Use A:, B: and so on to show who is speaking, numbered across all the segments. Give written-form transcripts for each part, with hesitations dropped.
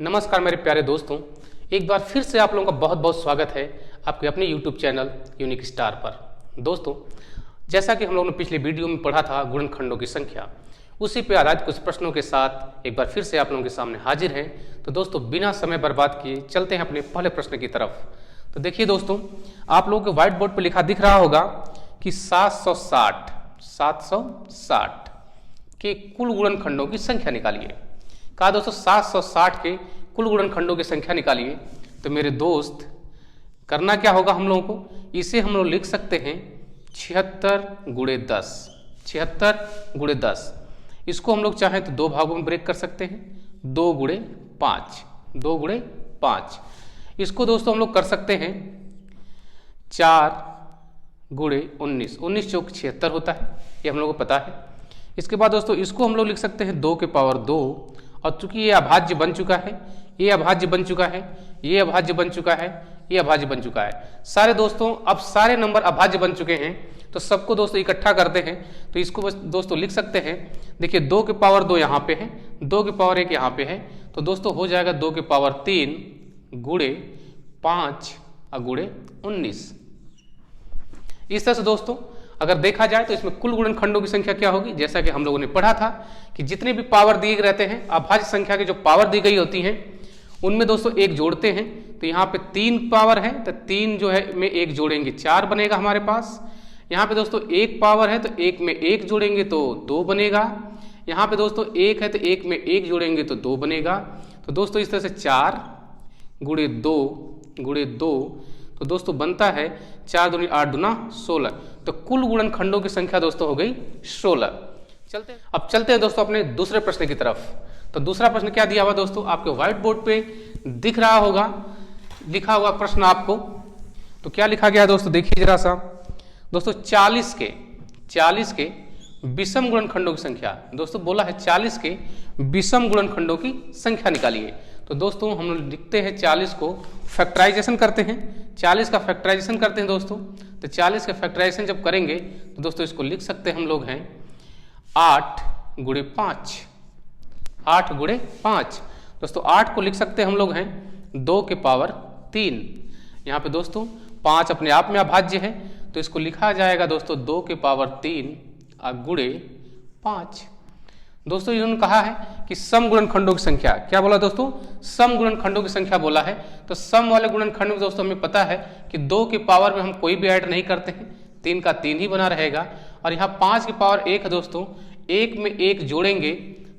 A: नमस्कार मेरे प्यारे दोस्तों, एक बार फिर से आप लोगों का बहुत बहुत स्वागत है आपके अपने YouTube चैनल यूनिक स्टार पर। दोस्तों, जैसा कि हम लोगों ने पिछले वीडियो में पढ़ा था गुणनखंडों की संख्या, उसी पे आधारित कुछ प्रश्नों के साथ एक बार फिर से आप लोगों के सामने हाजिर हैं। तो दोस्तों, बिना समय बर्बाद किए चलते हैं अपने पहले प्रश्न की तरफ। तो देखिए दोस्तों, आप लोगों के व्हाइट बोर्ड पर लिखा दिख रहा होगा कि 760 के कुल गुणनखंडों की संख्या निकालिए। कहा दोस्तों 760 के कुल गुणनखंडों की संख्या निकालिए। तो मेरे दोस्त, करना क्या होगा हम लोगों को, इसे हम लोग लिख सकते हैं 76 गुणे 10। 76 गुणे 10, इसको हम लोग चाहें तो दो भागों में ब्रेक कर सकते हैं, 2 गुणे 5, 2 गुणे 5। इसको दोस्तों हम लोग कर सकते हैं 4 गुणे 19, 19 चौक 76 होता है, ये हम लोगों को पता है। इसके बाद दोस्तों इसको हम लोग लिख सकते हैं 2 के पावर 2, और चूंकि ये अभाज्य बन चुका है, ये अभाज्य बन चुका है, ये अभाज्य बन चुका है, ये अभाज्य बन चुका है। सारे दोस्तों अब सारे नंबर अभाज्य बन चुके हैं, तो सबको दोस्तों इकट्ठा करते हैं। तो इसको बस दोस्तों लिख सकते हैं, देखिए 2 के पावर 2 यहाँ पे है, 2 के पावर 1 यहाँ पे है, तो दोस्तों हो जाएगा 2 के पावर 3 गुणे 5 और गुणे 19। इस तरह से दोस्तों अगर देखा जाए तो इसमें कुल गुणनखंडों की संख्या क्या होगी, जैसा कि हम लोगों ने पढ़ा था कि जितने भी पावर दिए रहते हैं, अभाज्य संख्या की जो पावर दी गई होती हैं उनमें दोस्तों एक जोड़ते हैं। तो यहाँ पे 3 पावर है तो 3 जो है में एक जोड़ेंगे 4 बनेगा हमारे पास। यहाँ पे दोस्तों 1 पावर है तो 1 में 1 जोड़ेंगे तो 2 बनेगा। यहाँ पे दोस्तों 1 है तो 1 में 1 जोड़ेंगे तो 2 बनेगा। तो दोस्तों इस तरह से 4 गुणे 2 गुणे 2, तो दोस्तों बनता है 4 दूनी 8 दूना 16। तो कुल गुणनखंडों की संख्या दोस्तों हो गई 16। अब चलते हैं दोस्तों अपने दूसरे प्रश्न की तरफ। तो दूसरा प्रश्न क्या दिया हुआ दोस्तों, आपके व्हाइट बोर्ड पे दिख रहा होगा, लिखा हुआ प्रश्न आपको। तो क्या लिखा गया है दोस्तों, देखिए जरा सा दोस्तों, 40 के विषम गुणनखंडों की संख्या। दोस्तों बोला है 40 के विषम गुणनखंडों की संख्या निकालिए। तो दोस्तों हम लोग लिखते हैं 40 को फैक्टराइजेशन करते हैं, 40 का फैक्टराइजेशन करते हैं दोस्तों। तो 40 का फैक्टराइजेशन जब करेंगे तो दोस्तों इसको लिख सकते हैं हम लोग हैं 8 गुणे 5, 8 गुणे 5। दोस्तों 8 को लिख सकते हैं हम लोग हैं 2 के पावर 3। यहाँ पे दोस्तों 5 अपने आप में अभाज्य है, तो इसको लिखा जाएगा दोस्तों 2 के पावर 3 गुणे 5। दोस्तों इन्होंने कहा है कि सम गुणनखंडों की संख्या, क्या बोला दोस्तों, सम गुणनखंडों की संख्या बोला है। तो सम वाले गुणनखंड में दोस्तों हमें पता है कि 2 की पावर में हम कोई भी ऐड नहीं करते हैं, 3 का 3 ही बना रहेगा। और यहाँ 5 की पावर 1 है दोस्तों, 1 में 1 जोड़ेंगे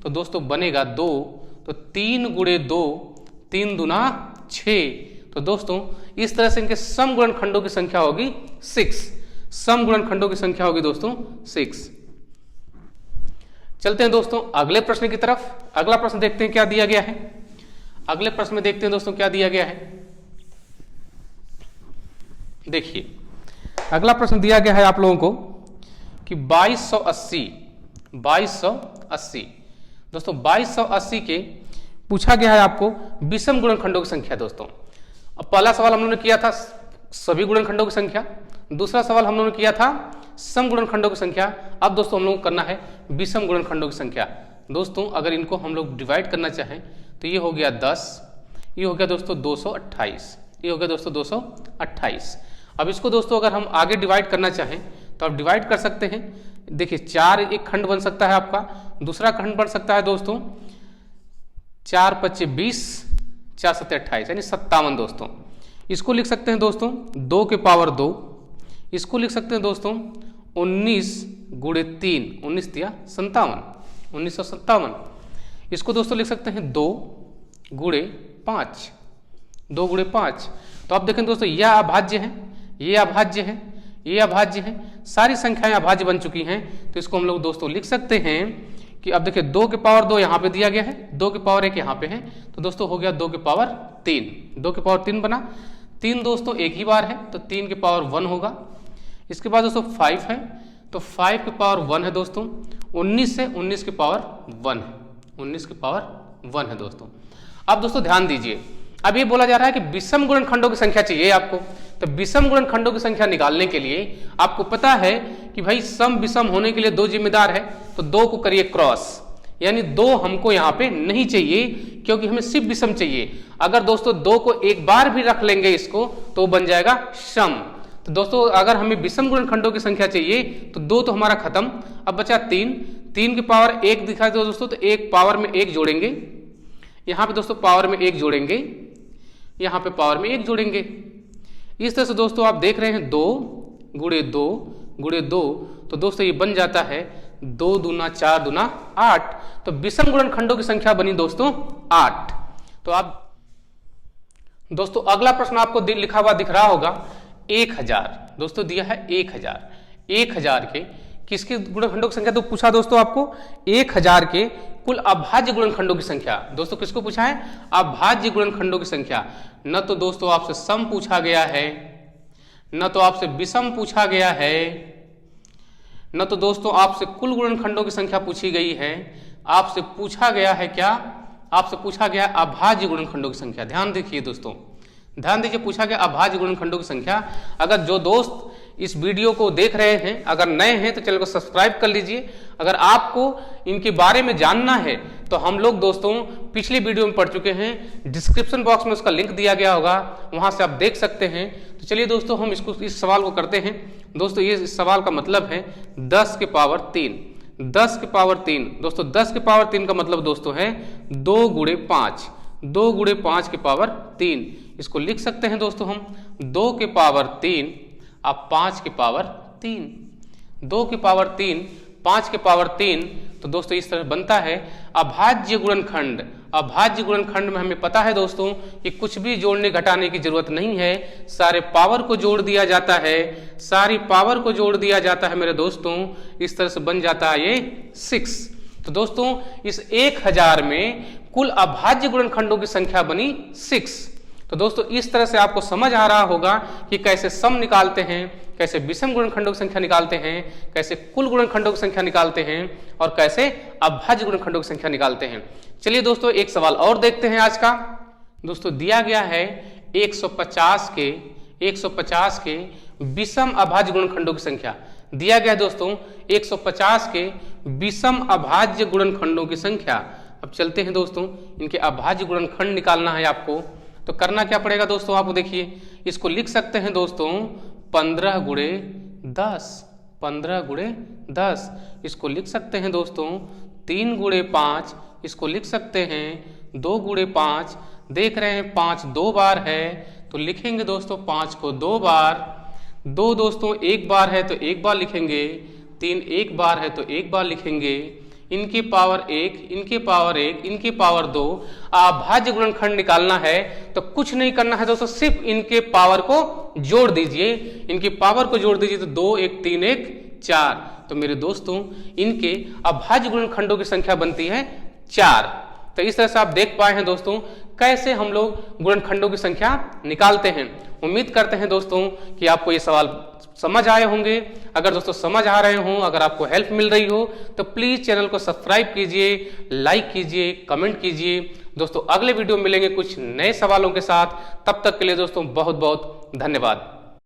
A: तो दोस्तों बनेगा 2। तो 3 गुणे 2, 3 दूना 6। तो दोस्तों इस तरह से इनके सम गुणनखंडों की संख्या होगी 6। सम गुणनखंडों की संख्या होगी दोस्तों 6। चलते हैं दोस्तों अगले प्रश्न की तरफ। अगला प्रश्न देखते हैं क्या दिया गया है। अगले प्रश्न में देखते हैं दोस्तों क्या दिया गया है। देखिए अगला प्रश्न दिया गया है आप लोगों को कि 2280 दोस्तों 2280 के पूछा गया है आपको विषम गुणनखंडों की संख्या। दोस्तों अब पहला सवाल हम लोगों ने किया था सभी गुणनखंडों की संख्या, दूसरा सवाल हम लोगों ने किया था सम गुणनखंडों की संख्या। अब दोस्तों हम लोग को करना है विषम गुणनखंडों की संख्या। दोस्तों अगर इनको हम लोग डिवाइड करना चाहें तो ये हो गया 10, ये हो गया दोस्तों 228, ये हो गया दोस्तों 228। अब इसको दोस्तों अगर हम आगे डिवाइड करना चाहें तो आप डिवाइड कर सकते हैं। देखिए 4 एक खंड बन सकता है आपका, दूसरा खंड बन सकता है दोस्तों 4 5 20, 4 7 28 यानी 57 दोस्तों। इसको लिख सकते हैं दोस्तों 2 के पावर 2, इसको लिख सकते हैं दोस्तों 19 गुणे 3, 19 दिया 57, 1957। इसको दोस्तों लिख सकते हैं 2 गुणे 5, 2 गुणे 5। तो आप देखें दोस्तों यह अभाज्य है, ये अभाज्य है, ये अभाज्य है, सारी संख्याएं अभाज्य बन चुकी हैं। तो इसको हम लोग दोस्तों लिख सकते हैं कि अब देखिए 2 के पावर 2 यहाँ पे दिया गया है, 2 के पावर 1 यहाँ पे है, तो दोस्तों हो गया 2 के पावर 3, 2 के पावर 3 बना। 3 दोस्तों एक ही बार है तो 3 के पावर 1 होगा। इसके बाद दोस्तों 5 है तो 5 के पावर 1 है दोस्तों। 19 है, 19 के पावर 1 है, 19 के पावर 1 है दोस्तों। अब दोस्तों ध्यान दीजिए, अब ये बोला जा रहा है कि विषम गुणनखंडों की संख्या चाहिए आपको। तो विषम गुणनखंडों की संख्या निकालने के लिए आपको पता है कि भाई सम विषम होने के लिए 2 जिम्मेदार है, तो 2 को करिए क्रॉस, यानी 2 हमको यहाँ पे नहीं चाहिए, क्योंकि हमें सिर्फ विषम चाहिए। अगर दोस्तों 2 को एक बार भी रख लेंगे इसको तो बन जाएगा सम। तो दोस्तों अगर हमें विषम गुणनखंडों की संख्या चाहिए तो 2 तो हमारा खत्म। अब बचा 3, 3 की पावर 1 दिखा दो दोस्तों, तो एक पावर में 1 जोड़ेंगे, यहाँ पे दोस्तों पावर में 1 जोड़ेंगे, यहाँ पे पावर में 1 जोड़ेंगे। इस तरह से दोस्तों आप देख रहे हैं 2 गुणे 2 गुणे 2, तो दोस्तों ये बन जाता है 2 दूना 4 दूना 8। तो विषम गुणनखंडों की संख्या बनी दोस्तों 8। तो आप दोस्तों अगला प्रश्न आपको लिखा हुआ दिख रहा होगा 1000। दोस्तों दिया है 1000, 1000 के किसके गुणनखंडों की संख्या तो पूछा दोस्तों आपको 1000 के कुल अभाज्य गुणनखंडों की संख्या। दोस्तों किसको पूछा है? अभाज्य गुणनखंडों की संख्या। न तो दोस्तों आपसे सम पूछा गया है, न तो आपसे विषम पूछा गया है, न तो दोस्तों आपसे कुल गुणनखंडों की संख्या पूछी गई है। आपसे पूछा गया है क्या? आपसे पूछा गया अभाज्य गुणनखंडों की संख्या। ध्यान देखिए दोस्तों, ध्यान दीजिए, पूछा गया अभाज्य गुणनखंडों की संख्या। अगर जो दोस्त इस वीडियो को देख रहे हैं, अगर नए हैं तो चैनल को सब्सक्राइब कर लीजिए। अगर आपको इनके बारे में जानना है तो हम लोग दोस्तों पिछली वीडियो में पढ़ चुके हैं, डिस्क्रिप्शन बॉक्स में उसका लिंक दिया गया होगा, वहां से आप देख सकते हैं। तो चलिए दोस्तों हम इस सवाल को करते हैं। दोस्तों ये इस सवाल का मतलब है 10 के पावर 3। 10 के पावर 3 दोस्तों 10 के पावर 3 का मतलब दोस्तों है 2 गुणे 5, 2 गुणे 5 के पावर 3। इसको लिख सकते हैं दोस्तों हम 2 के पावर 3 अब 5 के पावर 3, 2 के पावर 3 5 के पावर 3। तो दोस्तों इस तरह बनता है अभाज्य गुणनखंड। अभाज्य गुणनखंड में हमें पता है दोस्तों कि कुछ भी जोड़ने घटाने की जरूरत नहीं है, सारे पावर को जोड़ दिया जाता है, सारी पावर को जोड़ दिया जाता है मेरे दोस्तों। इस तरह से बन जाता है ये 6। तो दोस्तों इस 1000 में कुल अभाज्य गुणनखंडों की संख्या बनी 6। तो दोस्तों इस तरह से आपको समझ आ रहा होगा कि कैसे सम निकालते हैं, कैसे विषम गुणनखंडों की संख्या निकालते हैं, कैसे कुल गुणनखंडों की संख्या निकालते हैं और कैसे अभाज्य गुणनखंडों की संख्या निकालते हैं। चलिए दोस्तों एक सवाल और देखते हैं आज का। दोस्तों दिया गया है 150 के विषम अभाज्य गुणनखंडों की संख्या। दिया गया है दोस्तों 150 के विषम अभाज्य गुणनखंडों की संख्या। अब चलते हैं दोस्तों, इनके अभाज्य गुणनखंड निकालना है आपको। तो करना क्या पड़ेगा दोस्तों, आप देखिए इसको लिख सकते हैं दोस्तों 15 गुणे 10, 15 गुणे 10। इसको लिख सकते हैं दोस्तों 3 गुणे 5। इसको लिख सकते हैं 2 गुणे 5। देख रहे हैं 5 2 बार है तो लिखेंगे दोस्तों 5 को 2 बार। 2 दोस्तों 1 बार है तो 1 बार लिखेंगे, 3 1 बार है तो 1 बार लिखेंगे। इनकी पावर 1, इनकी पावर 1, इनकी पावर 2। अभाज्य गुणनखंड निकालना है तो कुछ नहीं करना है दोस्तों, सिर्फ इनके पावर को जोड़ दीजिए। इनकी पावर को जोड़ दीजिए तो 2 1 3 1 4। तो मेरे दोस्तों इनके अभाज्य गुणनखंडों की संख्या बनती है 4। तो इस तरह से आप देख पाए हैं दोस्तों कैसे हम लोग गुणनखंडों की संख्या निकालते हैं। उम्मीद करते हैं दोस्तों कि आपको ये सवाल समझ आए होंगे। अगर दोस्तों समझ आ रहे हों, अगर आपको हेल्प मिल रही हो तो प्लीज चैनल को सब्सक्राइब कीजिए, लाइक कीजिए, कमेंट कीजिए। दोस्तों अगले वीडियो में मिलेंगे कुछ नए सवालों के साथ। तब तक के लिए दोस्तों बहुत बहुत धन्यवाद।